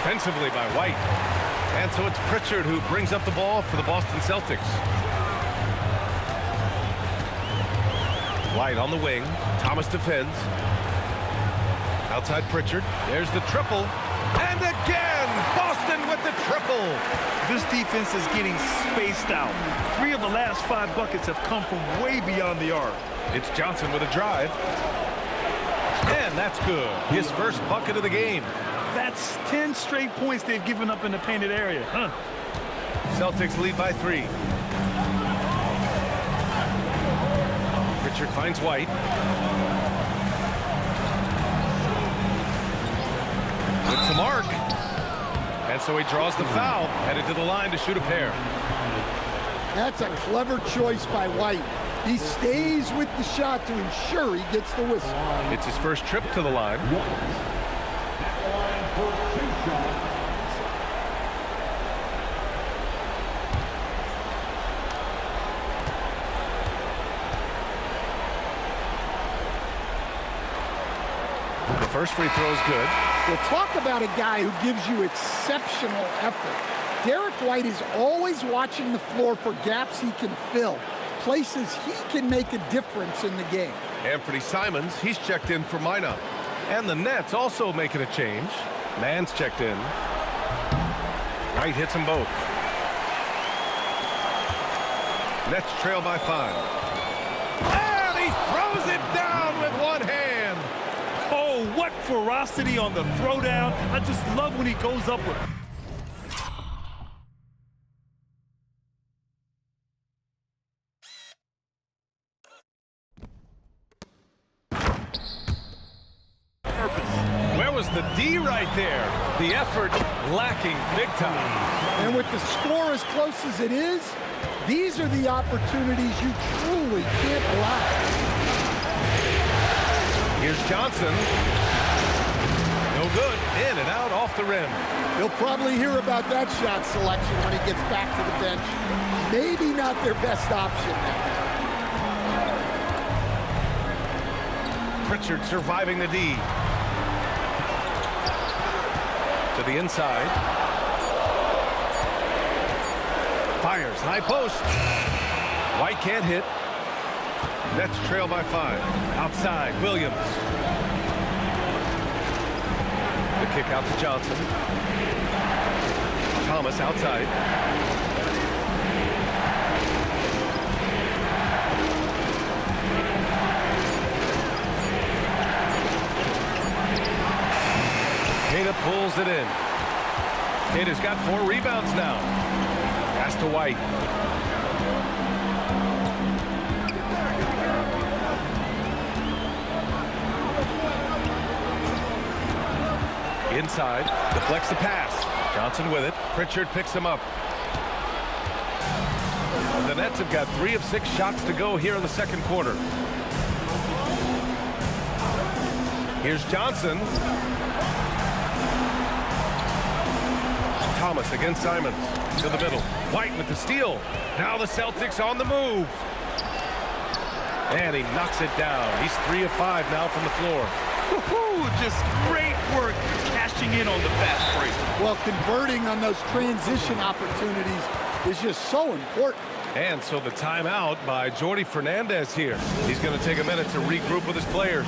defensively by White. And so it's Pritchard who brings up the ball for the Boston Celtics. White on the wing. Thomas defends. Outside Pritchard. There's the triple. And again, Boston with the triple. This defense is getting spaced out. 3 of the last 5 buckets have come from way beyond the arc. It's Johnson with a drive. And that's good. His first bucket of the game. That's 10 straight points they've given up in the painted area. Celtics lead by 3. Pritchard finds White. With the mark. And so he draws the foul, headed to the line to shoot a pair. That's a clever choice by White. He stays with the shot to ensure he gets the whistle. It's his first trip to the line. The first free throw is good. We'll talk about a guy who gives you exceptional effort. Derek White is always watching the floor for gaps he can fill, places he can make a difference in the game. Anthony Simons, he's checked in for Minot. And the Nets also making a change. Mann's checked in. White hits them both. Nets trail by 5. And he throws it down with one hand. Oh, what ferocity on the throwdown. I just love when he goes up with it. Where was the D right there? The effort lacking big time. And with the score as close as it is, these are the opportunities you truly can't allow. Here's Johnson. No good. In and out off the rim. He'll probably hear about that shot selection when he gets back to the bench. Maybe not their best option now. Pritchard surviving the D. To the inside. Fires, high post. White can't hit. Nets trail by 5. Outside, Williams. The kick out to Johnson. Thomas outside. Queta pulls it in. Queta's got 4 rebounds now. Pass to White. Inside, deflects the pass. Johnson with it. Pritchard picks him up. The Nets have got 3 of 6 shots to go here in the second quarter. Here's Johnson. Thomas against Simons. To the middle. White with the steal. Now the Celtics on the move. And he knocks it down. He's 3 of 5 now from the floor. Just great work cashing in on the fast break. Well, converting on those transition opportunities is just so important. And so the timeout by Jordi Fernandez here. He's going to take a minute to regroup with his players.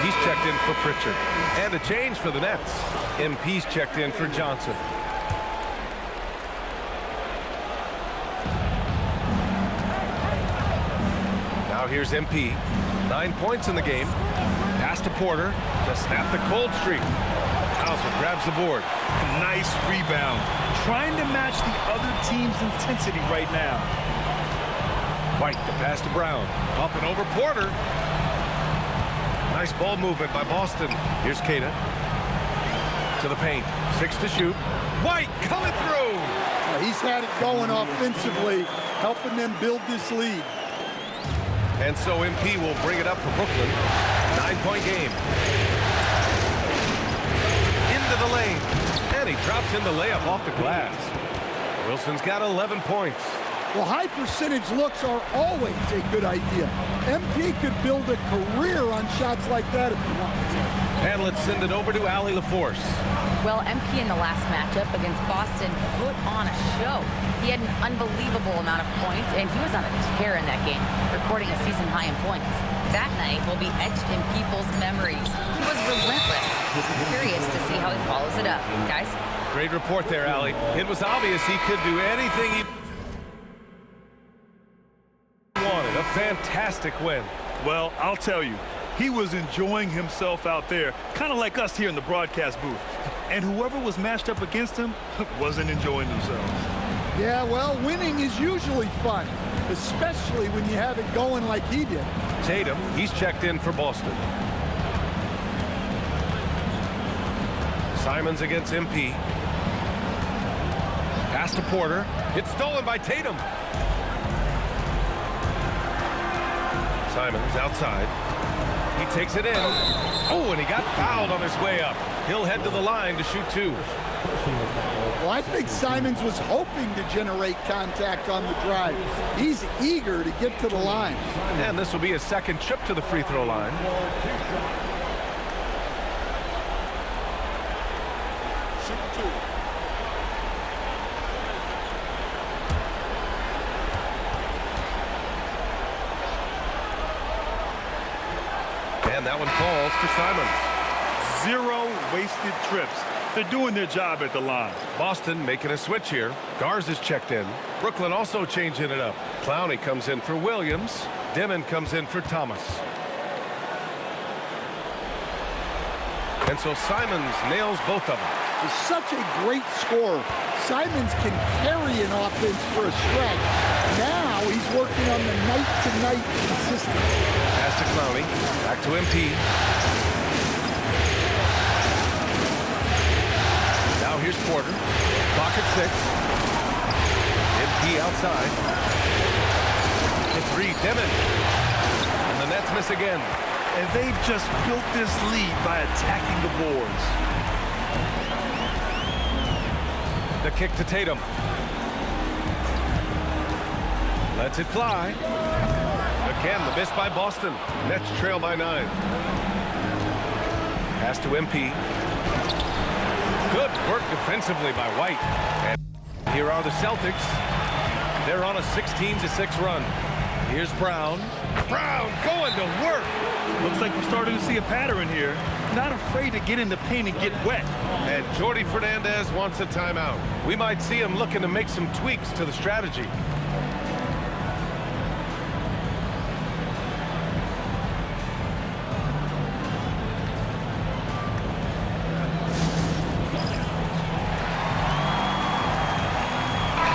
He's checked in for Pritchard. And a change for the Nets. MP's checked in for Johnson. Now here's MP. 9 points in the game. Pass to Porter to snap the cold streak. Hauser grabs the board. Nice rebound. Trying to match the other team's intensity right now. White, the pass to Brown. Up and over Porter. Nice ball movement by Boston. Here's Queta. To the paint. 6 to shoot. White coming through. He's had it going offensively, helping them build this lead. And so MP will bring it up for Brooklyn. 9-point game. Into the lane. And he drops in the layup off the glass. Wilson's got 11 points. Well, high percentage looks are always a good idea. MP could build a career on shots like that if he wanted to. And let's send it over to Allie LaForce. Well, MP in the last matchup against Boston put on a show. He had an unbelievable amount of points, and he was on a tear in that game, recording a season high in points. That night will be etched in people's memories. He was relentless. Curious to see how he follows it up. Guys? Great report there, Allie. It was obvious he could do anything he wanted. A fantastic win. Well, I'll tell you, he was enjoying himself out there, kind of like us here in the broadcast booth. And whoever was matched up against him wasn't enjoying themselves. Yeah, well, winning is usually fun, especially when you have it going like he did. Tatum, he's checked in for Boston. Simons against MP. Pass to Porter. It's stolen by Tatum. Simons outside. He takes it in. Oh, and he got fouled on his way up. He'll head to the line to shoot 2. Well, I think Simons was hoping to generate contact on the drive. He's eager to get to the line. And this will be his second trip to the free throw line. And that one falls for Simons. 0 wasted trips. They're doing their job at the line. Boston making a switch here. Garza's checked in. Brooklyn also changing it up. Clowney comes in for Williams. Dimon comes in for Thomas. And so Simons nails both of them. He's such a great scorer. Simons can carry an offense for a stretch. Now he's working on the night-to-night consistency. Pass to Clowney. Back to MP. Now here's Porter. Clock at 6. MP outside. The 3, Dimon. And the Nets miss again. And they've just built this lead by attacking the boards. The kick to Tatum. Lets it fly. Again, the miss by Boston. Nets trail by 9. Pass to MP. Good work defensively by White. And here are the Celtics. They're on a 16-6 run. Here's Brown. Brown going to work. Looks like we're starting to see a pattern here. Not afraid to get in the paint and get wet. And Jordi Fernandez wants a timeout. We might see him looking to make some tweaks to the strategy.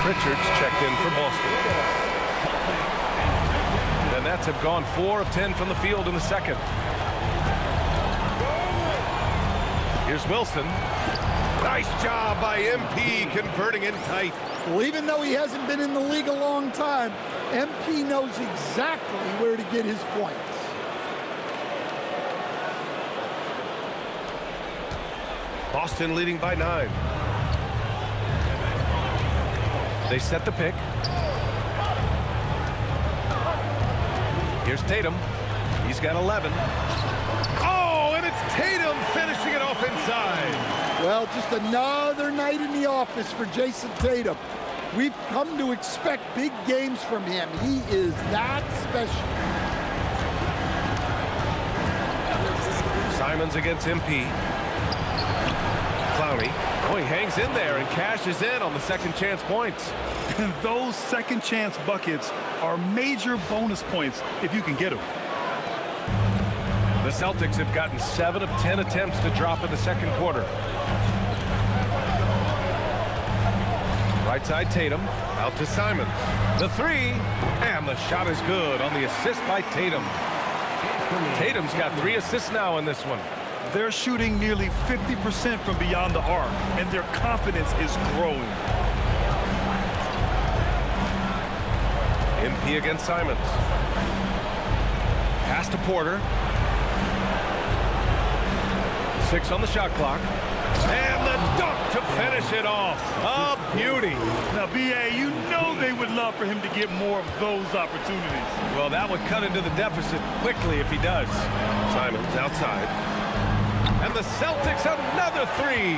Richards checked in for Boston. The Nets have gone 4 of 10 from the field in the second. Here's Wilson. Nice job by MP converting in tight. Well, even though he hasn't been in the league a long time, MP knows exactly where to get his points. Boston leading by 9. They set the pick. Here's Tatum. He's got 11. Oh, and it's Tatum finishing it off inside. Well, just another night in the office for Jason Tatum. We've come to expect big games from him. He is that special. Simons against MP. Clowney. Oh, he hangs in there and cashes in on the second chance points. And those second chance buckets are major bonus points if you can get them. The Celtics have gotten 7 of 10 attempts to drop in the second quarter. Right side Tatum, out to Simons. The three, and the shot is good on the assist by Tatum. Tatum's got 3 assists now in this one. They're shooting nearly 50% from beyond the arc, and their confidence is growing. MP against Simons. Pass to Porter. 6 on the shot clock. And the dunk to finish it off. A beauty. Now, B.A., you know they would love for him to get more of those opportunities. Well, that would cut into the deficit quickly if he does. Simons outside. And the Celtics another 3.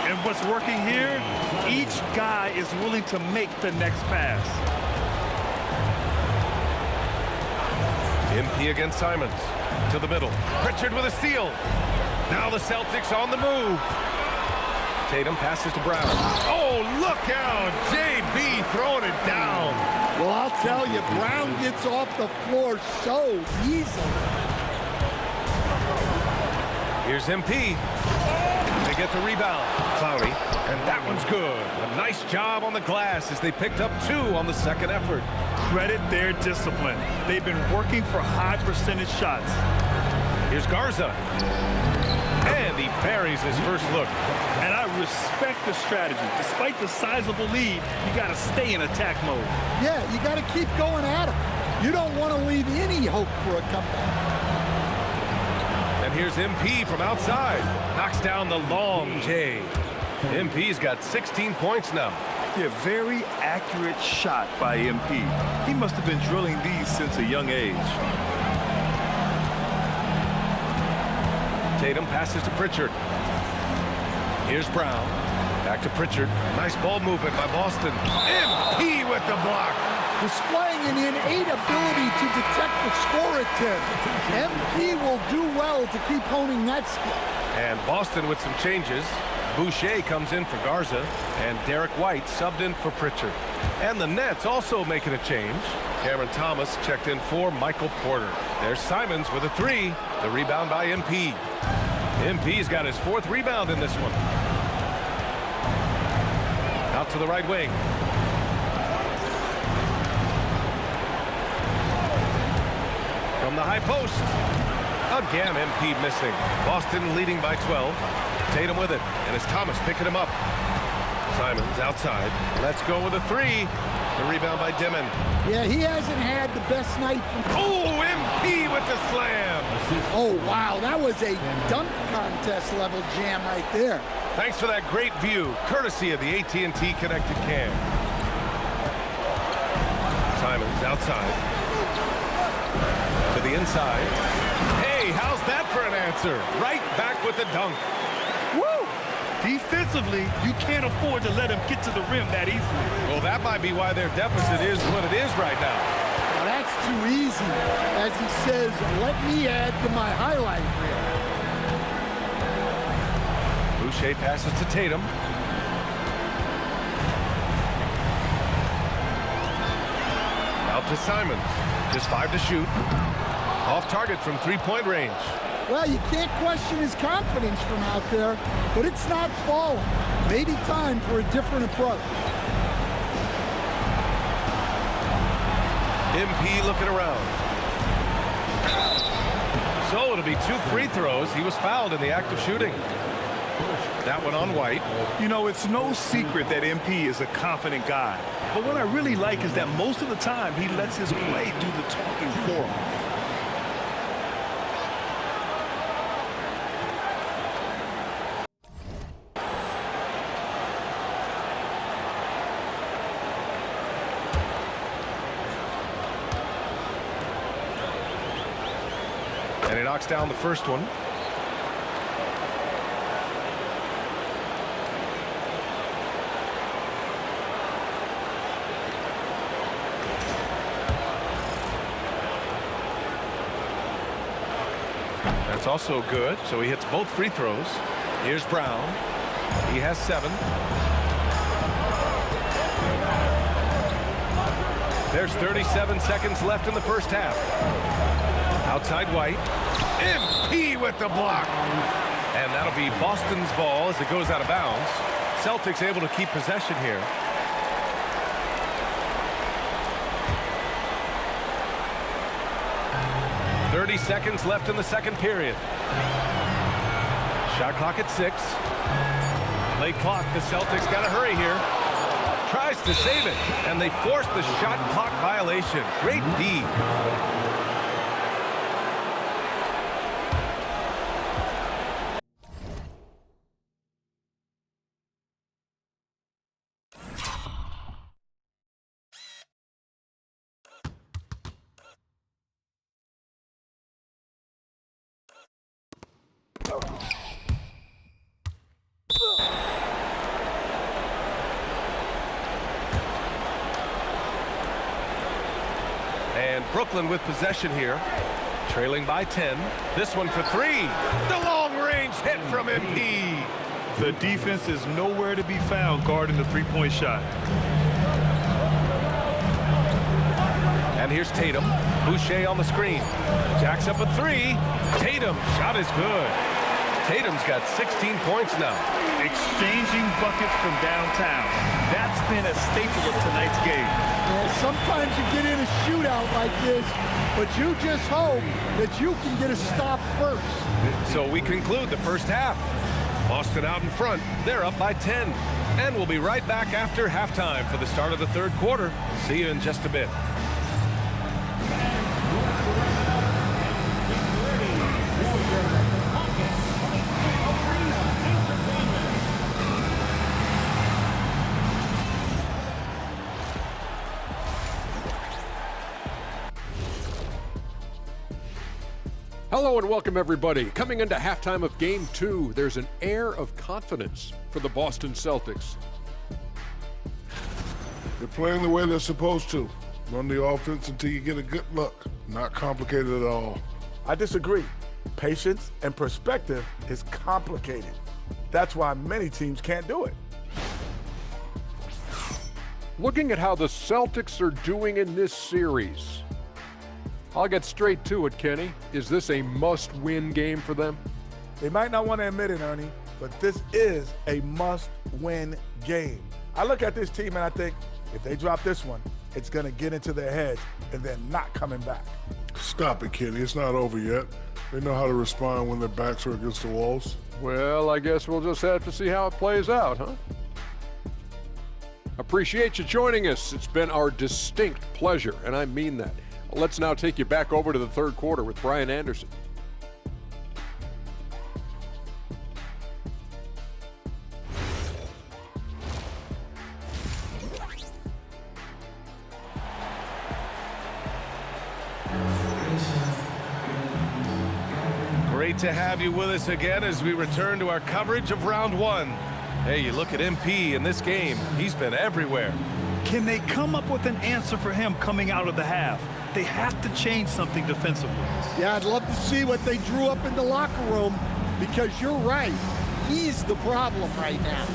And what's working here, each guy is willing to make the next pass. MP against Simons. To the middle. Pritchard with a steal. Now the Celtics on the move. Tatum passes to Brown. Oh, look out. JB throwing it down. Well, I'll tell you, Brown gets off the floor so easily. Here's MP. They get the rebound. Clowney. And that one's good. A nice job on the glass as they picked up 2 on the second effort. Credit their discipline. They've been working for high percentage shots. Here's Garza. And he buries his first look. And I respect the strategy. Despite the sizable lead, you got to stay in attack mode. Yeah, you got to keep going at him. You don't want to leave any hope for a comeback. And here's MP from outside. Knocks down the long J. MP's got 16 points now. Yeah, very accurate shot by MP. He must have been drilling these since a young age. Tatum passes to Pritchard. Here's Brown. Back to Pritchard. Nice ball movement by Boston. MP with the block. Displaying an innate ability to detect the score attempt. MP will do well to keep honing that skill. And Boston with some changes. Boucher comes in for Garza, and Derek White subbed in for Pritchard. And the Nets also making a change. Cameron Thomas checked in for Michael Porter. There's Simons with a 3. The rebound by MP. MP's got his 4th rebound in this one. Out to the right wing. From the high post. Again, MP missing. Boston leading by 12. Tatum with it, and it's Thomas picking him up. Simons outside. Let's go with a 3. The rebound by Dimon. Yeah, he hasn't had the best night. Oh, MP with the slam. Oh, wow, that was a dunk contest level jam right there. Thanks for that great view, courtesy of the AT&T Connected Cam. Simons outside. To the inside. Hey, how's that for an answer? Right back with the dunk. Woo! Defensively, you can't afford to let him get to the rim that easily. Well, that might be why their deficit is what it is right now. Now, that's too easy. As he says, let me add to my highlight reel. Boucher passes to Tatum. Out to Simons. Just 5 to shoot. Off target from 3-point range. Well, you can't question his confidence from out there, but it's not falling. Maybe time for a different approach. MP looking around. So it'll be 2 free throws. He was fouled in the act of shooting. That one on White. You know, it's no secret that MP is a confident guy. But what I really like is that most of the time he lets his play do the talking for him. And he knocks down the first one. That's also good, so he hits both free throws. Here's Brown. He has 7. There's 37 seconds left in the first half. Outside White. MP with the block. And that'll be Boston's ball as it goes out of bounds. Celtics able to keep possession here. 30 seconds left in the second period. Shot clock at 6. Late clock. The Celtics got to hurry here. Tries to save it, and they force the shot clock violation. Great D. And Brooklyn with possession here, trailing by 10. This one for 3. The long-range hit from MP. The defense is nowhere to be found guarding the three-point shot. And here's Tatum. Boucher on the screen. Jacks up a 3. Tatum, shot is good. Tatum's got 16 points now. Exchanging buckets from downtown. That's been a staple of tonight's game. Yeah, sometimes you get in a shootout like this, but you just hope that you can get a stop first. So we conclude the first half. Boston out in front. They're up by 10. And we'll be right back after halftime for the start of the third quarter. See you in just a bit. Hello and welcome, everybody. Coming into halftime of Game 2, there's an air of confidence for the Boston Celtics. They're playing the way they're supposed to. Run the offense until you get a good look. Not complicated at all. I disagree. Patience and perspective is complicated. That's why many teams can't do it. Looking at how the Celtics are doing in this series, I'll get straight to it, Kenny. Is this a must-win game for them? They might not want to admit it, Ernie, but this is a must-win game. I look at this team and I think, if they drop this one, it's going to get into their heads and then not coming back. Stop it, Kenny. It's not over yet. They know how to respond when their backs are against the walls. Well, I guess we'll just have to see how it plays out, huh? Appreciate you joining us. It's been our distinct pleasure, and I mean that. Let's now take you back over to the third quarter with Brian Anderson. Great to have you with us again as we return to our coverage of round 1. Hey, you look at MP in this game, he's been everywhere. Can they come up with an answer for him coming out of the half? They have to change something defensively. Yeah, I'd love to see what they drew up in the locker room, because you're right. He's the problem right now.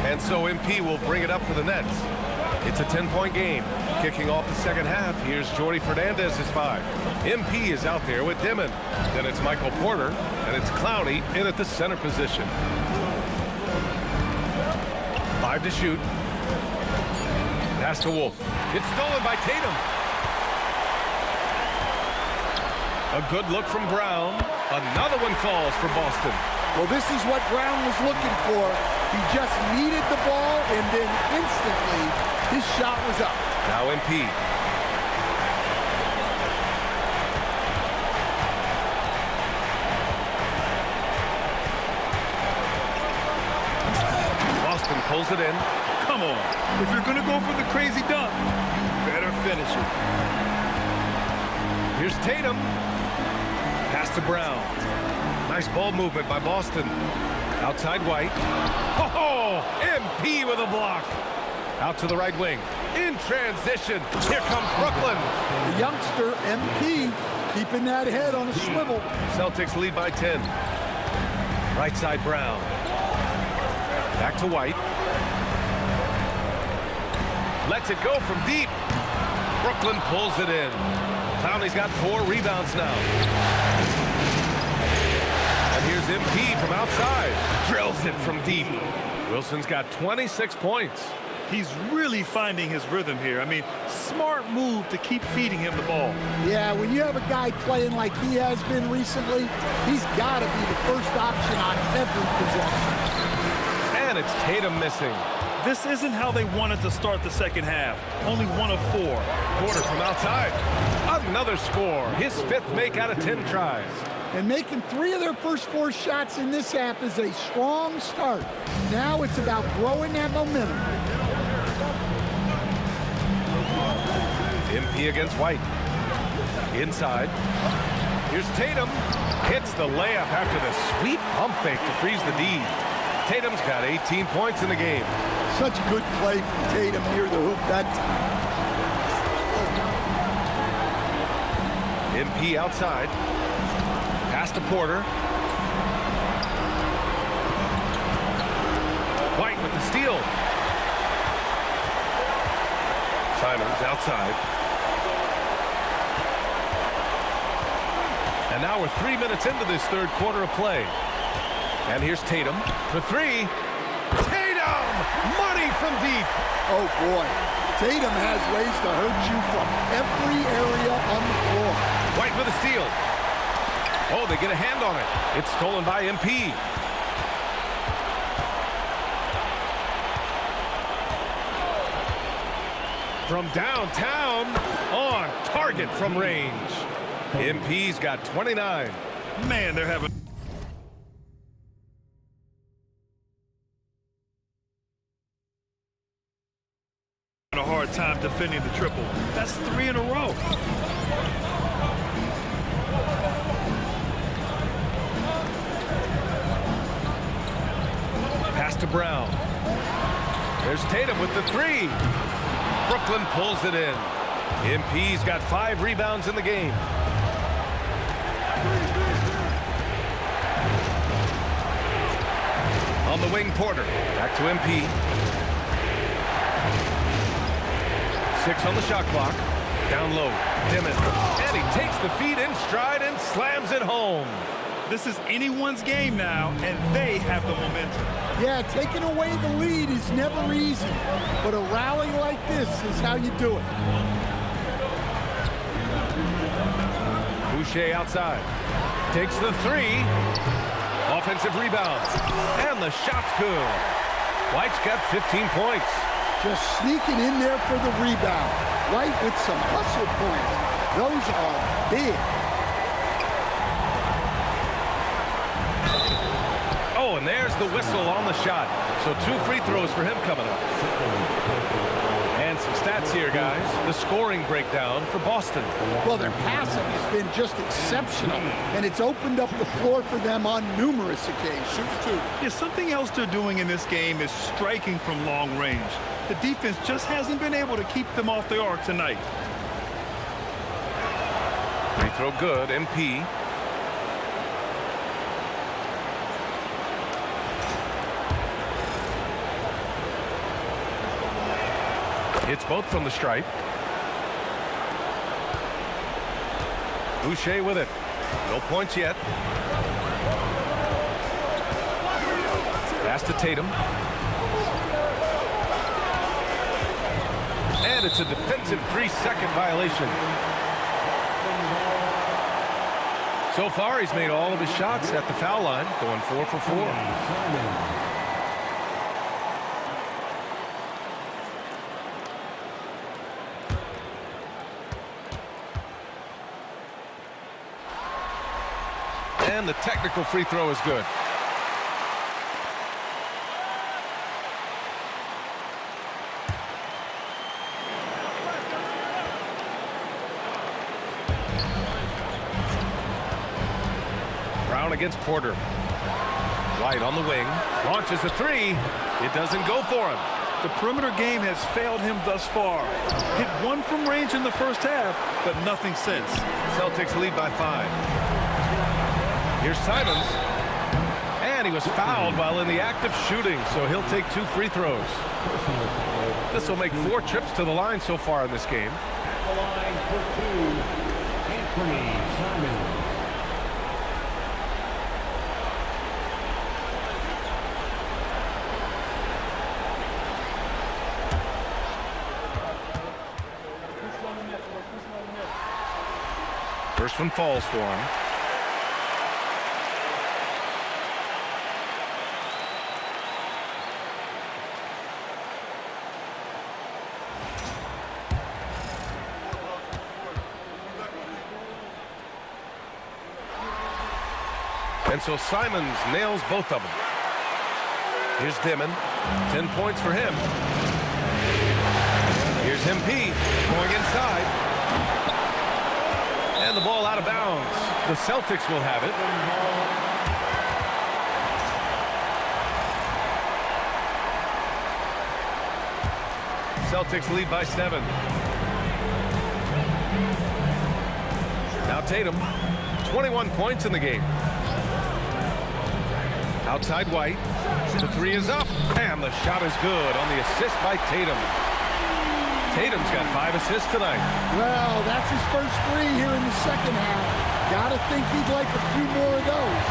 And so MP will bring it up for the Nets. It's a 10-point game. Kicking off the second half, here's Jordi Fernandez's 5. MP is out there with Dimon. Then it's Michael Porter, and it's Clowney in at the center position. 5 to shoot. Pass to Wolf. It's stolen by Tatum. A good look from Brown. Another one falls for Boston. Well, this is what Brown was looking for. He just needed the ball, and then instantly his shot was up. Now MP. Boston pulls it in. Come on. If you're going to go for the crazy dunk, better finish it. Here's Tatum. Pass to Brown. Nice ball movement by Boston. Outside White. Oh, MP with a block. Out to the right wing. In transition. Here comes Brooklyn. The youngster, MP, keeping that head on a swivel. Celtics lead by 10. Right side Brown. Back to White. Lets it go from deep. Brooklyn pulls it in. Clowney's got 4 rebounds now. And here's MP from outside. Drills it from deep. Wilson's got 26 points. He's really finding his rhythm here. I mean, smart move to keep feeding him the ball. Yeah, when you have a guy playing like he has been recently, he's got to be the first option on every possession. And it's Tatum missing. This isn't how they wanted to start the second half. Only 1 of 4. Porter from outside. Another score. His 5th make out of 10 tries. And making 3 of their first 4 shots in this half is a strong start. Now it's about growing that momentum. MP against White. Inside. Here's Tatum. Hits the layup after the sweet pump fake to freeze the D. Tatum's got 18 points in the game. Such good play from Tatum near the hoop that time. MP outside. Pass to Porter. White with the steal. Simons outside. And now we're 3 minutes into this third quarter of play. And here's Tatum for 3. Tatum! Money from deep. Oh, boy. Tatum has ways to hurt you from every area on the floor. White with a steal. Oh, they get a hand on it. It's stolen by MP. From downtown, on target from range. MP's got 29. Man, they're having a hard time defending the triple. That's 3 in a row. Pass to Brown. There's Tatum with the 3. Brooklyn pulls it in. MP's got 5 rebounds in the game. On the wing, Porter. Back to MP. 6 on the shot clock. Down low. Dimmitt. And he takes the feed in stride and slams it home. This is anyone's game now, and they have the momentum. Yeah, taking away the lead is never easy, but a rally like this is how you do it. Boucher outside. Takes the 3. Offensive rebound. And the shot's good. White's got 15 points. Just sneaking in there for the rebound. White with some hustle points. Those are big. Oh, and there's the whistle on the shot. So 2 free throws for him coming up. And some stats here, guys. The scoring breakdown for Boston. Well, their passing has been just exceptional, and it's opened up the floor for them on numerous occasions, too. Yeah, something else they're doing in this game is striking from long range. The defense just hasn't been able to keep them off the arc tonight. Free throw good, MP. It's both from the stripe. Boucher with it. No points yet. Pass to Tatum. And it's a defensive 3-second violation. So far, he's made all of his shots at the foul line, going 4 for 4. And the technical free throw is good. Brown against Porter. White on the wing. Launches a 3. It doesn't go for him. The perimeter game has failed him thus far. Hit 1 from range in the first half, but nothing since. Celtics lead by 5. Here's Simons. And he was fouled while in the act of shooting, so he'll take 2 free throws. This will make 4 trips to the line so far in this game. At the line for 2, Anthony Simons. First one falls for him. And so Simons nails both of them. Here's Dimon. 10 points for him. Here's MP going inside. And the ball out of bounds. The Celtics will have it. Celtics lead by 7. Now Tatum. 21 points in the game. Outside White. The three is up. And the shot is good on the assist by Tatum. Tatum's got 5 assists tonight. Well, that's his first 3 here in the second half. Gotta think he'd like a few more of those.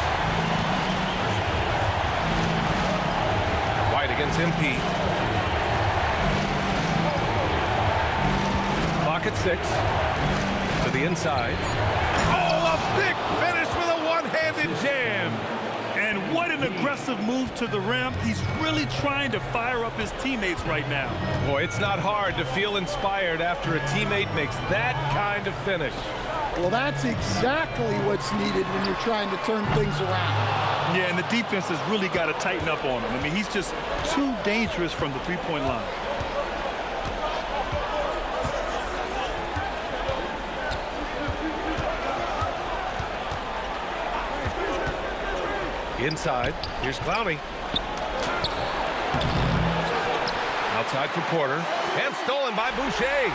White against MP. Clock at 6. To the inside. Oh, a big finish with a one-handed jam. And what an aggressive move to the rim. He's really trying to fire up his teammates right now. Boy, it's not hard to feel inspired after a teammate makes that kind of finish. Well, that's exactly what's needed when you're trying to turn things around. Yeah, and the defense has really got to tighten up on him. I mean, he's just too dangerous from the three-point line. Inside, here's Clowney. Outside for Porter. And stolen by Boucher.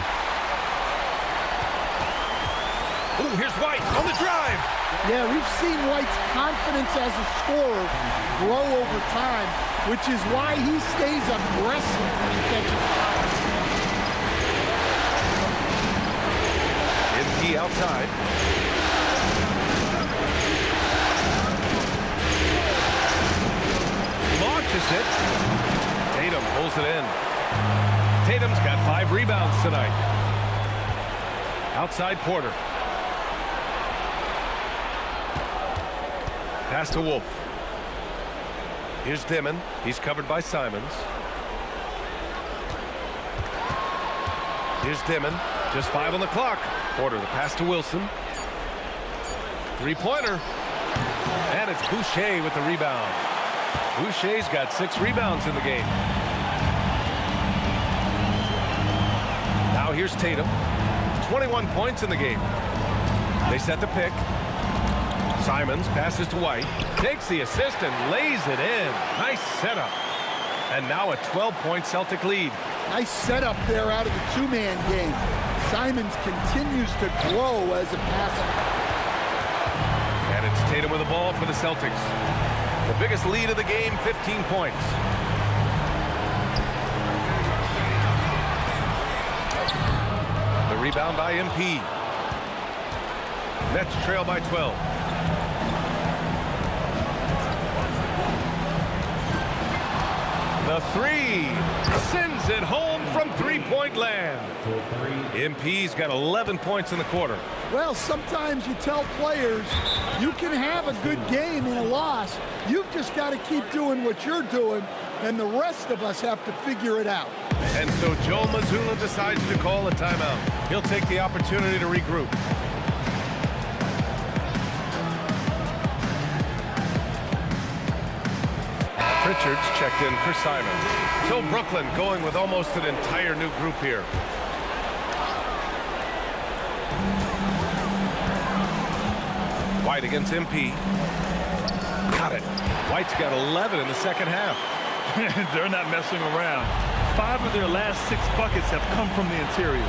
Ooh, here's White on the drive. Yeah, we've seen White's confidence as a scorer grow over time, which is why he stays aggressive when he catches fire. MP outside. Launches it. Tatum pulls it in. Tatum's got 5 rebounds tonight. Outside Porter. Pass to Wolf. Here's Dimon. He's covered by Simons. Here's Dimon. Just 5 on the clock. Porter, the pass to Wilson. 3-pointer. And it's Boucher with the rebound. Boucher's got 6 rebounds in the game. Now here's Tatum. 21 points in the game. They set the pick. Simons passes to White. Takes the assist and lays it in. Nice setup. And now a 12-point Celtic lead. Nice setup there out of the two-man game. Simons continues to grow as a passer. And it's Tatum with the ball for the Celtics. The biggest lead of the game, 15 points. The rebound by MP. Nets trail by 12. The three sends it home from three-point land. MP's got 11 points in the quarter. Well, sometimes you tell players you can have a good game in a loss. You've just got to keep doing what you're doing, and the rest of us have to figure it out. And so Joe Mazzulla decides to call a timeout. He'll take the opportunity to regroup. Pritchard's checked in for Simons. So Brooklyn going with almost an entire new group here. White against MP. Got it. White's got 11 in the second half. They're not messing around. 5 of their last 6 buckets have come from the interior.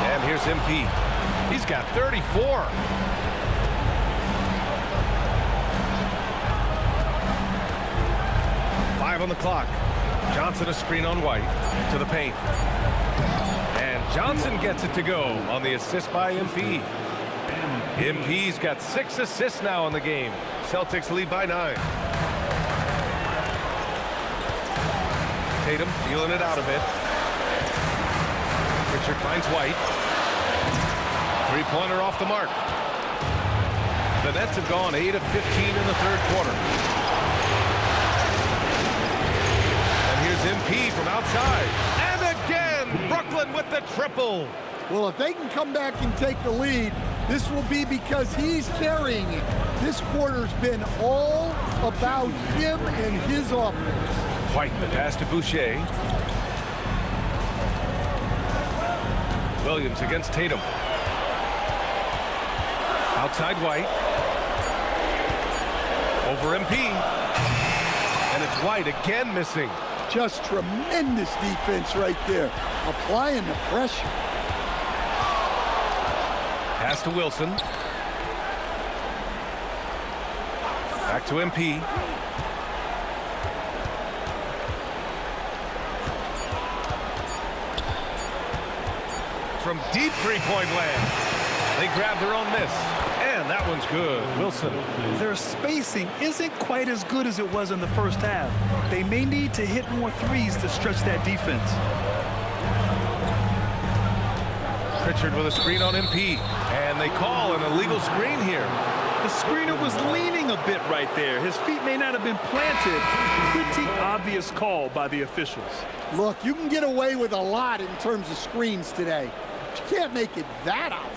And here's MP. He's got 34. On the clock. Johnson a screen on White to the paint. And Johnson gets it to go on the assist by MP. MP's got 6 assists now in the game. Celtics lead by 9. Tatum feeling it out a bit. Pritchard finds White. Three-pointer off the mark. The Nets have gone 8 of 15 in the third quarter. And here's MP from outside. And again, Brooklyn with the triple. Well, if they can come back and take the lead, this will be because he's carrying it. This quarter's been all about him and his offense. White, the pass to Boucher. Williams against Tatum. Outside White. Over MP. And it's White again missing. Just tremendous defense right there. Applying the pressure. Pass to Wilson. Back to MP. From deep three-point land. They grab their own miss. And that one's good. Wilson. Their spacing isn't quite as good as it was in the first half. They may need to hit more threes to stretch that defense. Pritchard with a screen on MP. And they call an illegal screen here. The screener was leaning a bit right there. His feet may not have been planted. Pretty obvious call by the officials. Look, you can get away with a lot in terms of screens today. But you can't make it that obvious.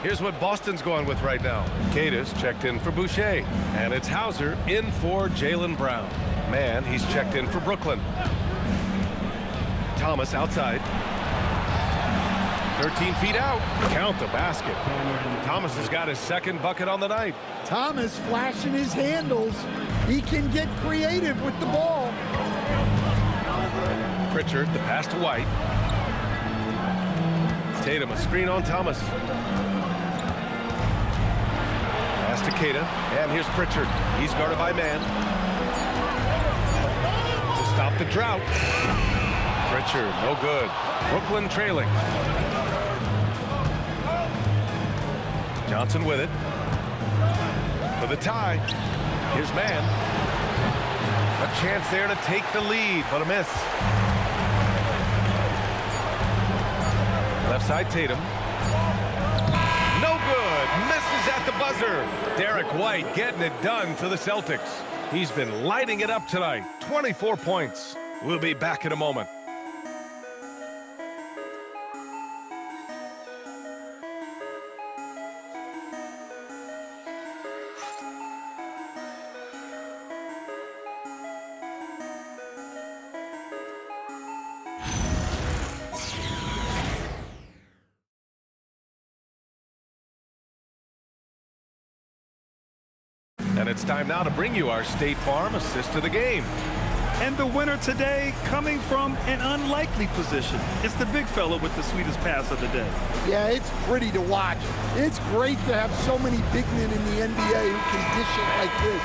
Here's what Boston's going with right now. Cada's checked in for Boucher. And it's Hauser in for Jaylen Brown. Man, he's checked in for Brooklyn. Thomas outside. 13 feet out. Count the basket. Thomas has got his second bucket on the night. Thomas flashing his handles. He can get creative with the ball. Pritchard, the pass to White. Tatum, a screen on Thomas. Pass to Cada, and here's Pritchard. He's guarded by man. To stop the drought. Pritchard, no good. Brooklyn trailing. Johnson with it. For the tie. Here's man. A chance there to take the lead, but a miss. Left side Tatum. No good. Misses at the buzzer. Derek White getting it done for the Celtics. He's been lighting it up tonight. 24 points. We'll be back in a moment. And it's time now to bring you our State Farm assist of the game. And the winner today coming from an unlikely position. It's the big fella with the sweetest pass of the day. Yeah, it's pretty to watch. It's great to have so many big men in the NBA who can dish it like this.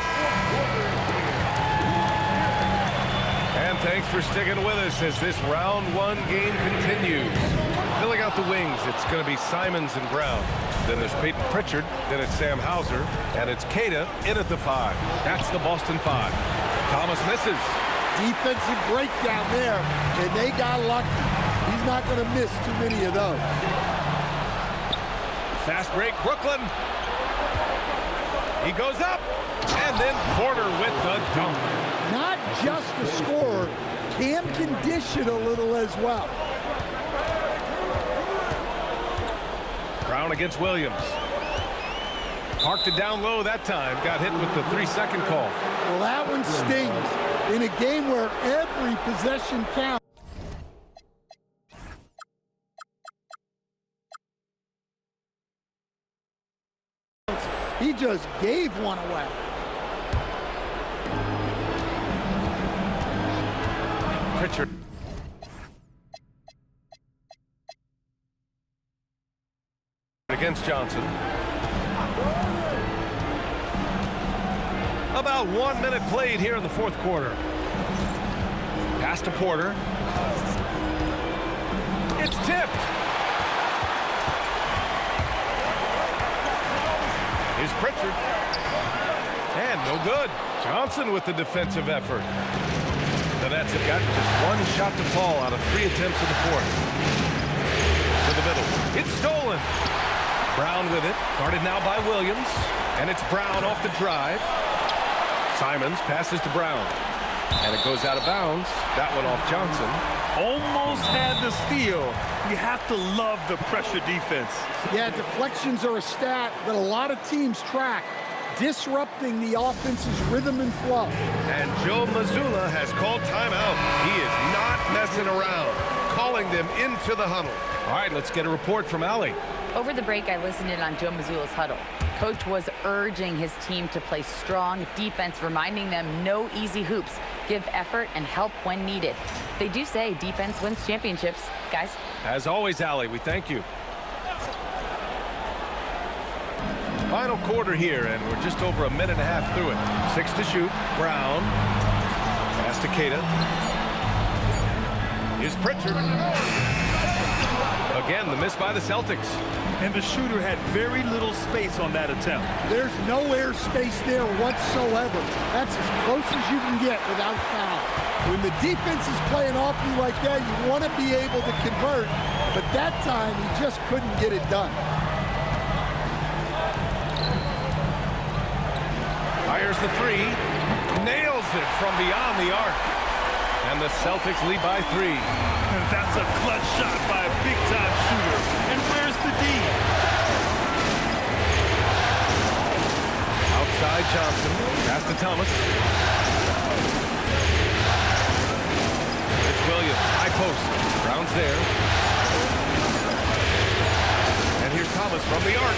And thanks for sticking with us as this round one game continues. Filling out the wings, it's going to be Simons and Brown. Then there's Peyton Pritchard. Then it's Sam Hauser. And it's Cada in at the 5. That's the Boston 5. Thomas misses. Defensive breakdown there, and they got lucky. He's not going to miss too many of those. Fast break, Brooklyn. He goes up, and then Porter with the dunk. Not just a scorer, Cam can dish it a little as well. Brown against Williams. Parked it down low that time. Got hit with the 3-second call. Well, that one stings in a game where every possession counts. He just gave one away. Pritchard. Against Johnson. About 1 minute played here in the fourth quarter. Pass to Porter. It's tipped. Here's Pritchard. And no good. Johnson with the defensive effort. The Nets have gotten just one shot to fall out of 3 attempts in the fourth. the middle. It's stolen. Brown with it. Guarded now by Williams. And it's Brown off the drive. Simons passes to Brown. And it goes out of bounds. That one off Johnson. Almost had the steal. You have to love the pressure defense. Yeah, deflections are a stat that a lot of teams track, disrupting the offense's rhythm and flow. And Joe Mazzulla has called timeout. He is not messing around, calling them into the huddle. All right, let's get a report from Allie. Over the break, I listened in on Joe Mazzulla's huddle. Coach was urging his team to play strong defense, reminding them no easy hoops, give effort and help when needed. They do say defense wins championships, guys. As always, Allie, we thank you. Final quarter here, and we're just over a minute and a half through it. 6 to shoot. Brown. Pass to Queta. Here's Pritchard. Again, the miss by the Celtics. And the shooter had very little space on that attempt. There's no air space there whatsoever. That's as close as you can get without foul. When the defense is playing off you like that, you want to be able to convert, but that time he just couldn't get it done. Fires the three, nails it from beyond the arc. And the Celtics lead by 3. And that's a clutch shot by a big-time shooter. And where's the D? Outside Johnson, pass to Thomas. It's Williams, high post. Brown's there. And here's Thomas from the arc.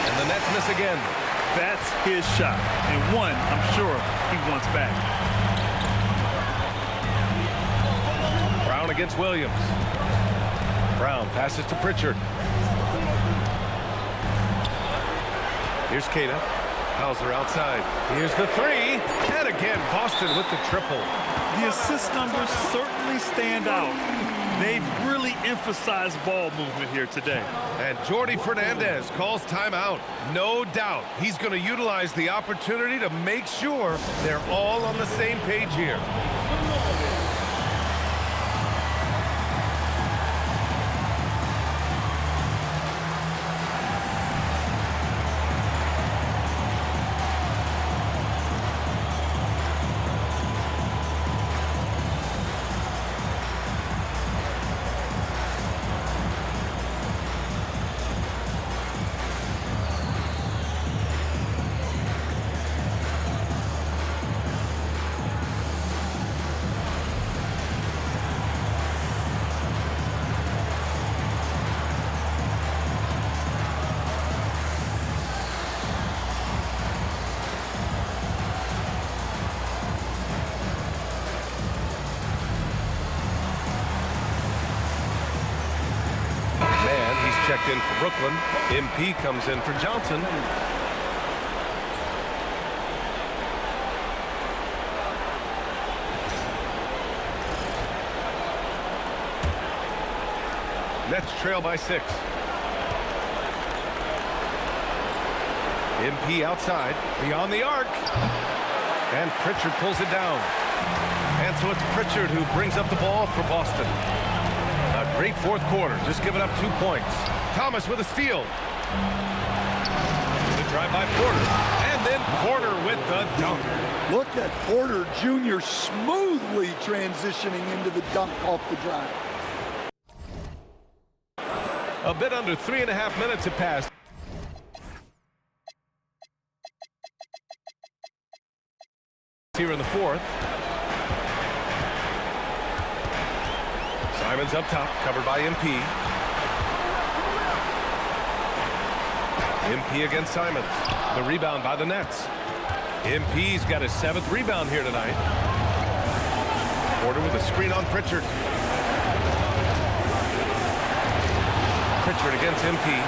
And the Nets miss again. That's his shot. And one, I'm sure, he wants back. Brown against Williams. Brown passes to Pritchard. Here's Queta. Hauser outside. Here's the 3. And again, Boston with the triple. The assist numbers certainly stand out. They've really emphasized ball movement here today. And Jordi Fernandez calls timeout. No doubt he's going to utilize the opportunity to make sure they're all on the same page here. Checked in for Brooklyn. MP comes in for Johnson. Nets trail by 6. MP outside, beyond the arc. And Pritchard pulls it down. And so it's Pritchard who brings up the ball for Boston. A great fourth quarter, just giving up 2 points. Thomas with a steal. The drive by Porter. And then Porter with the dunk. Look at Porter Jr. smoothly transitioning into the dunk off the drive. A bit under 3.5 minutes have passed. Here in the fourth. Simons up top, covered by MP. MP against Simons. The rebound by the Nets. MP's got his 7th rebound here tonight. Porter with a screen on Pritchard. Pritchard against MP.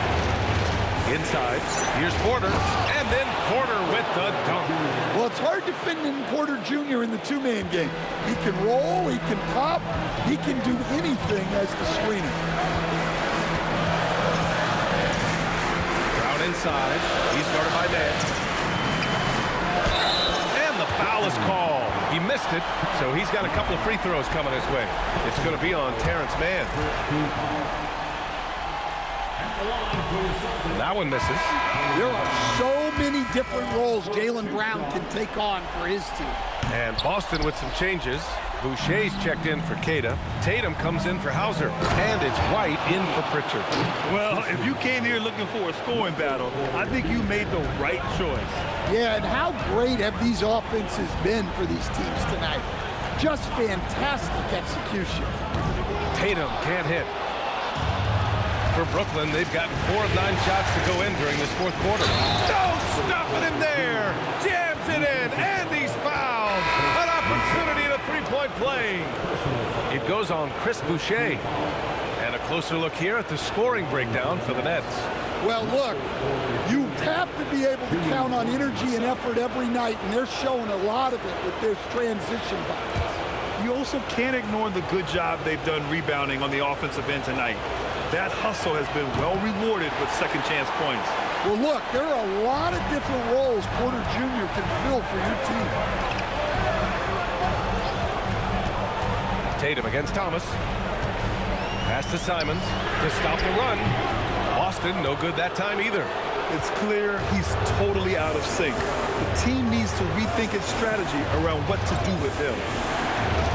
Inside. Here's Porter. And then Porter with the dunk. Well, it's hard defending Porter Jr. in the two-man game. He can roll, he can pop, he can do anything as the screener. Brown inside. He's guarded by Mann. And the foul is called. He missed it, so he's got a couple of free throws coming his way. It's going to be on Terrence Mann. the line for the Celtics. That one misses. There are so many different roles Jaylen Brown can take on for his team. And Boston with some changes. Boucher's checked in for Queta. Tatum comes in for Hauser. And it's White in for Pritchard. Well, if you came here looking for a scoring battle, I think you made the right choice. Yeah, and how great have these offenses been for these teams tonight? Just fantastic execution. Tatum can't hit. For Brooklyn, they've gotten 4 of 9 shots to go in during this fourth quarter. No stopping him there. Jams it in, and he's fouled. An opportunity at a three-point play. It goes on Chris Boucher. And a closer look here at the scoring breakdown for the Nets. Well, look, you have to be able to count on energy and effort every night, and they're showing a lot of it with their transition buckets. You also can't ignore the good job they've done rebounding on the offensive end tonight. That hustle has been well rewarded with second chance points. Well, look, there are a lot of different roles Porter Jr. can fill for your team. Tatum against Thomas. Pass to Simons to stop the run. Boston, no good that time either. It's clear he's totally out of sync. The team needs to rethink its strategy around what to do with him.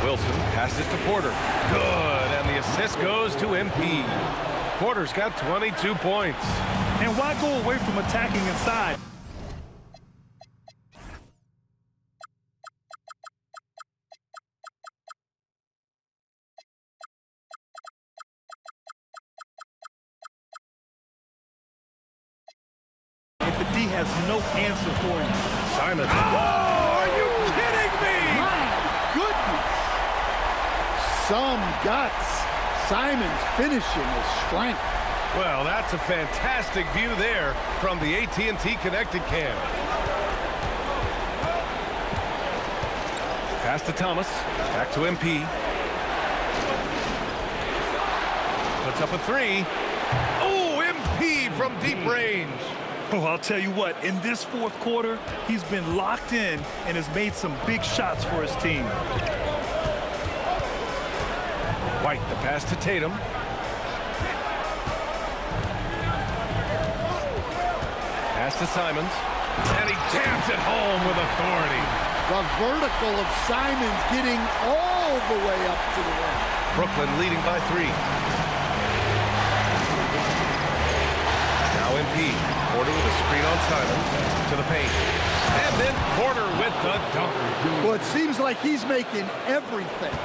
Wilson passes to Porter. Good, and the assist goes to MP. Porter's got 22 points. And why go away from attacking inside? If the D has no answer for him. Simon. Oh, are you kidding me? My goodness. Some guts. Simons finishing with strength. Well, that's a fantastic view there from the AT&T Connected Cam. Pass to Thomas. Back to MP. Puts up a three. Oh, MP from deep range. Oh, I'll tell you what, in this fourth quarter, he's been locked in and has made some big shots for his team. White, the pass to Tatum. Pass to Simons. And he jams it home with authority. The vertical of Simons getting all the way up to the rim. Brooklyn leading by 3. Now MP. Porter with a screen on Simons. To the paint. And then Porter with the dunk. Well, it seems like he's making everything.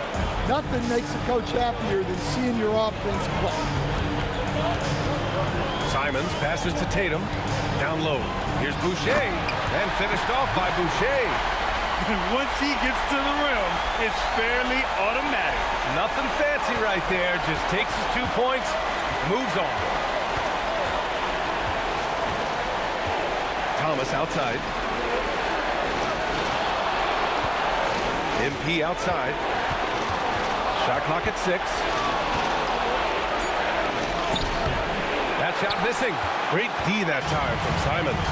Nothing makes a coach happier than seeing your offense play. Simons passes to Tatum. Down low. Here's Boucher. And finished off by Boucher. And once he gets to the rim, it's fairly automatic. Nothing fancy right there. Just takes his 2 points, moves on. Thomas outside. MP outside. Shot clock at 6. That shot missing. Great D that time from Simons.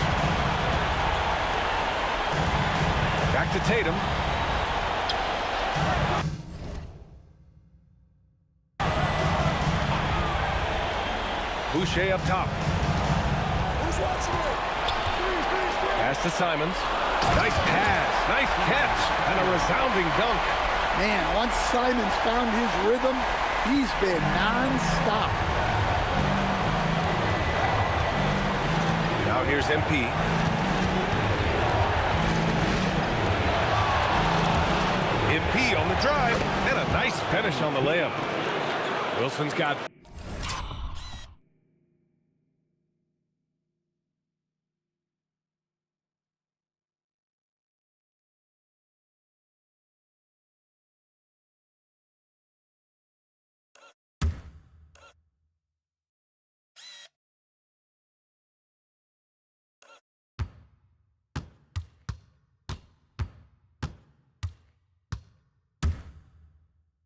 Back to Tatum. Boucher up top. Pass to Simons. Nice pass, nice catch, and a resounding dunk. Man, once Simons found his rhythm, he's been non-stop. Now here's MP. MP on the drive, and a nice finish on the layup. Wilson's got...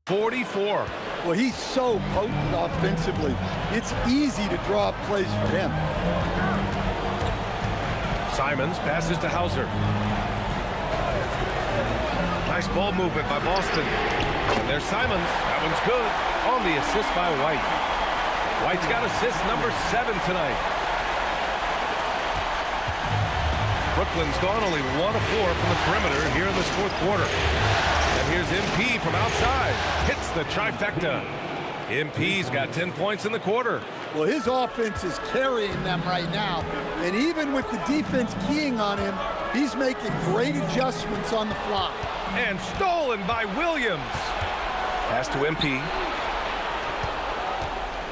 .44. Well, he's so potent offensively. It's easy to draw up plays for him. Simons passes to Hauser. Nice ball movement by Boston. And there's Simons. That one's good. On the assist by White. White's got assist number 7 tonight. Brooklyn's gone only 1 of 4 from the perimeter here in this fourth quarter. And here's MP from outside. Hits the trifecta. MP's got 10 points in the quarter. Well, his offense is carrying them right now. And even with the defense keying on him, he's making great adjustments on the fly. And stolen by Williams. Pass to MP.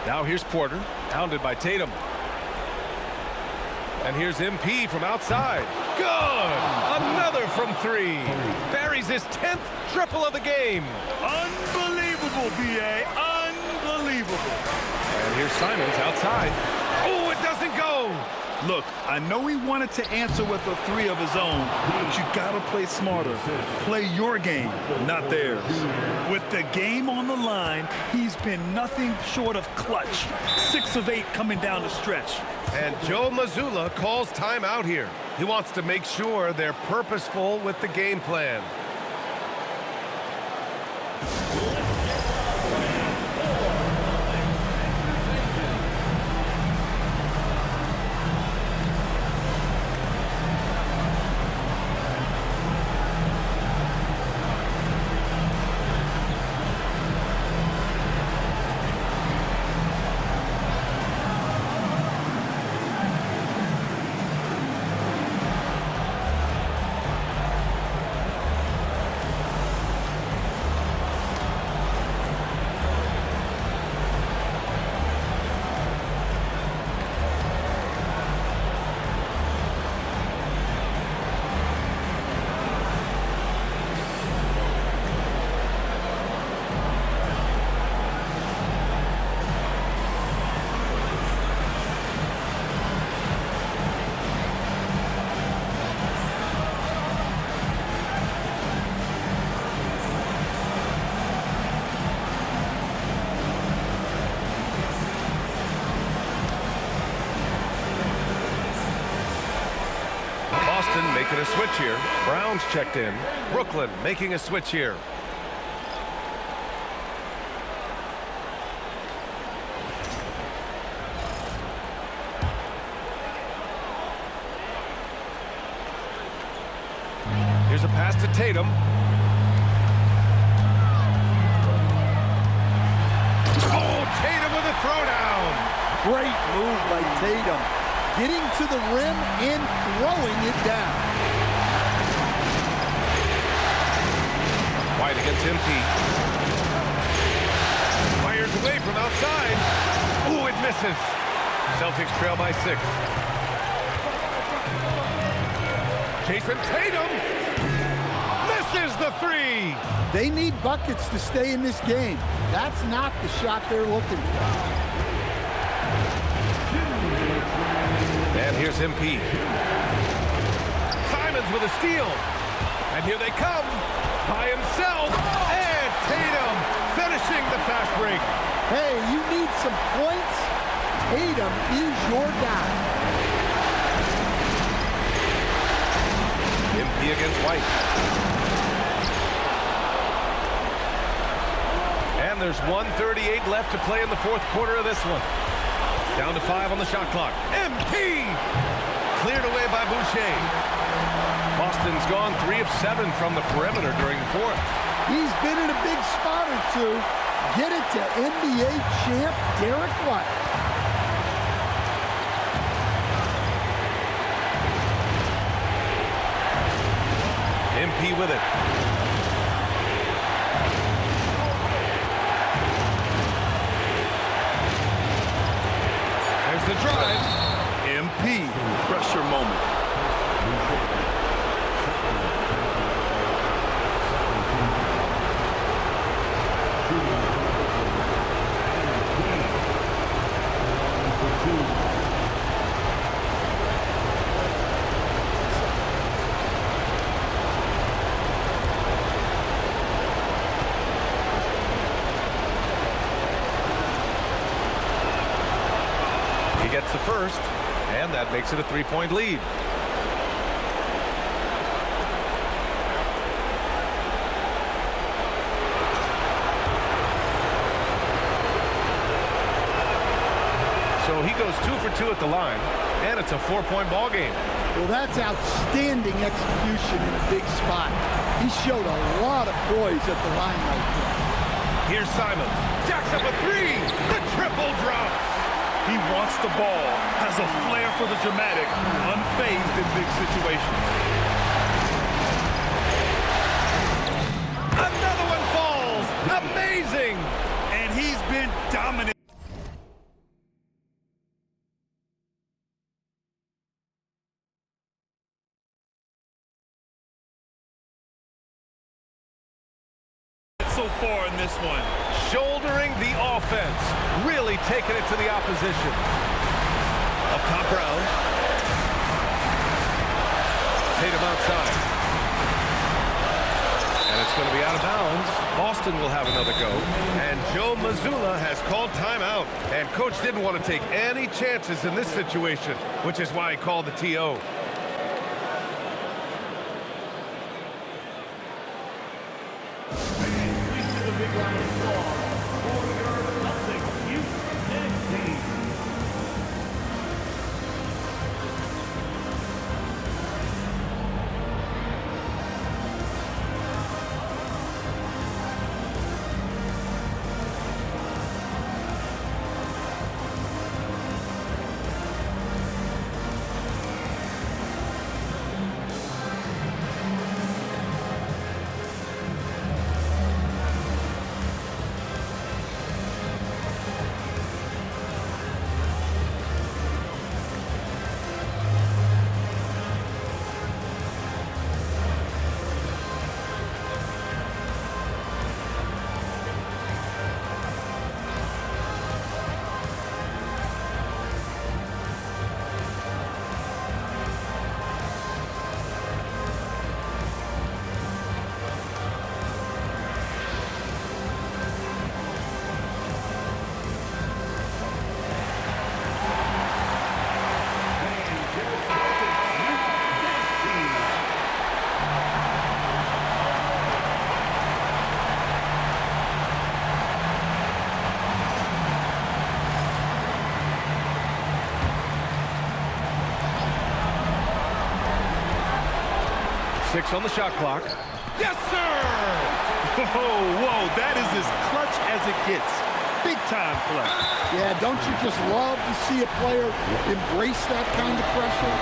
Now here's Porter, hounded by Tatum. And here's MP from outside. Good! Another from 3. Buries his 10th triple of the game. Unbelievable, B.A. Unbelievable. And here's Simons outside. Oh, it doesn't go! Look, I know he wanted to answer with a 3 of his own, but you gotta play smarter. Play your game, not theirs. With the game on the line, he's been nothing short of clutch. 6 of 8 coming down the stretch. And Joe Mazzulla calls timeout here. He wants to make sure they're purposeful with the game plan. Boston making a switch here. Brown's checked in. Brooklyn making a switch here. Here's a pass to Tatum. Oh, Tatum with a throwdown. Great move by Tatum. Getting to the rim and throwing it down. White against MP. Fires away from outside. Ooh, it misses. Celtics trail by 6. Jason Tatum misses the 3. They need buckets to stay in this game. That's not the shot they're looking for. And here's MP. Simons with a steal. And here they come by himself. And Tatum finishing the fast break. Hey, you need some points? Tatum is your guy. MP against White. And there's 1:38 left to play in the fourth quarter of this one. Down to 5 on the shot clock. MP! Cleared away by Boucher. Boston's gone 3 of 7 from the perimeter during the fourth. He's been in a big spot or two. Get it to NBA champ Derek White. MP with it. There's the drive. MP, pressure moment. He gets the first, and that makes it a 3-point lead. he goes 2 for 2 at the line, and it's a 4-point ball game. Well, that's outstanding execution in a big spot. He showed a lot of poise at the line right there. Here's Simons. Jacks up a 3. The triple drops. He wants the ball, has a flair for the dramatic, unfazed in big situations. Another one falls. Amazing. And he's been dominant. So far in this one. Shouldering the offense. Really taking it to the opposition. Up top, Brown. Tatum outside. And it's going to be out of bounds. Boston will have another go. And Joe Mazzulla has called timeout. And coach didn't want to take any chances in this situation, which is why he called the TO. Six on the shot clock. Yes, sir! Whoa, that is as clutch as it gets. Big time play. Yeah, don't you just love to see a player embrace that kind of pressure?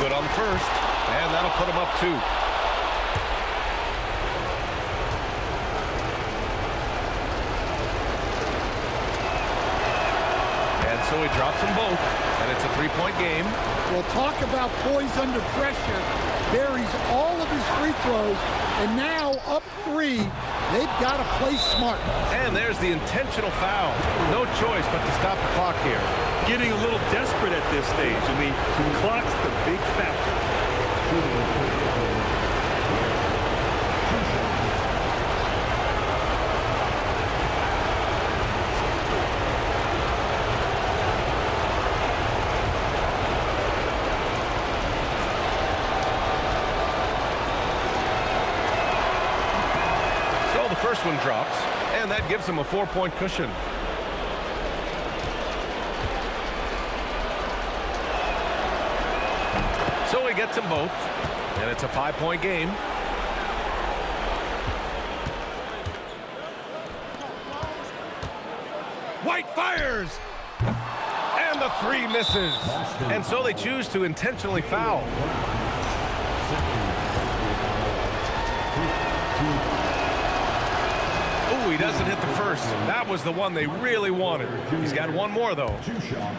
Good on the first, and that'll put him up 2. And so he drops them both, and it's a 3-point game. Well, talk about poise under pressure. Buries all of his free throws, and now up 3. They've got to play smart. And there's the intentional foul. No choice but to stop the clock here. Getting a little desperate at this stage. I mean, the clock's the big factor. So the first one drops, and that gives him a 4-point cushion. So he gets them both, and it's a 5-point game. White fires! And the 3 misses. And so they choose to intentionally foul. Ooh, he doesn't hit the first. That was the one they really wanted. He's got one more, though. 2 shots.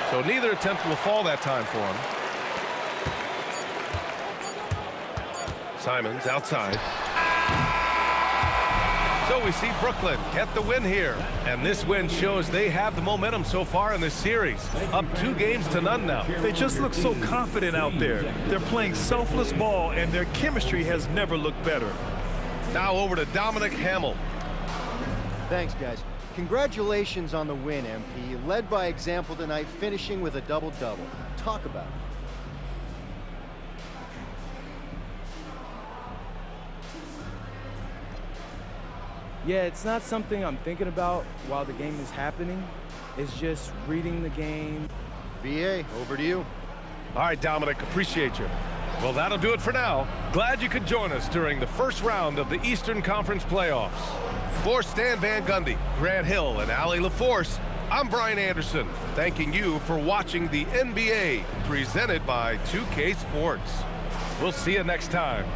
So neither attempt will fall that time for him. Simons outside. So So we see Brooklyn get the win here. And this win shows they have the momentum so far in this series. Up 2 games to none now. They just look so confident out there. They're playing selfless ball, and their chemistry has never looked better. Now over to Dominic Hamill. Thanks, guys. Congratulations on the win, MP. Led by example tonight, finishing with a double-double. Talk about it. Yeah, it's not something I'm thinking about while the game is happening. It's just reading the game. VA, over to you. All right, Dominic, appreciate you. Well, that'll do it for now. Glad you could join us during the first round of the Eastern Conference playoffs. For Stan Van Gundy, Grant Hill, and Allie LaForce, I'm Brian Anderson, thanking you for watching the NBA presented by 2K Sports. We'll see you next time.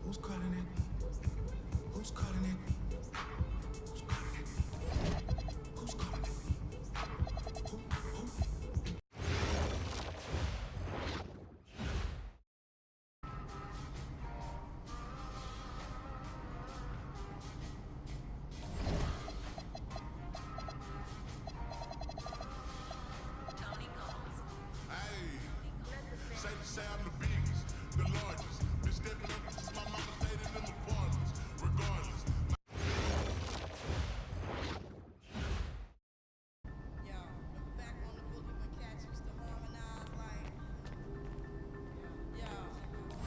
Who's calling it? Who's calling it? Who's calling it? Who's calling it? Who? Hey, safe to say I'm the biggest, the largest. Been stepping up since my mama stayed in them apartments. Regardless. Yo, back on the boogie when cats used to harmonize like. Yo, my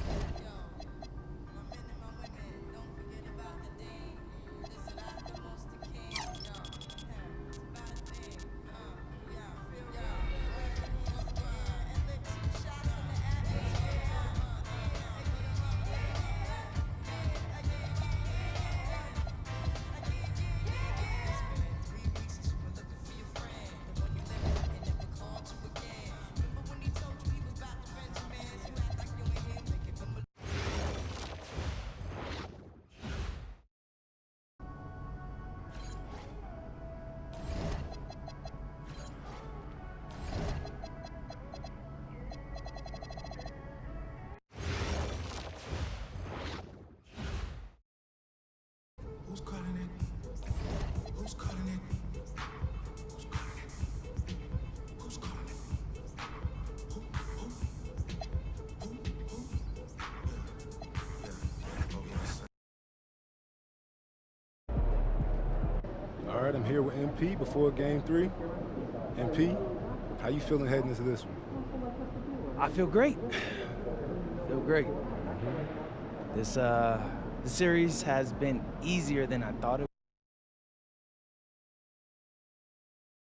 men and my women, don't forget about the day. Listen, I'm the most the king. Yo, it's about a thing. And lick 2 shots in the atmosphere. Who's calling it? Who's calling it? Who's calling it? Who's calling it? Who? All right, I'm here with MP before Game 3. MP, how you feeling heading into this one? I feel great. Feel great. This The series has been easier than I thought it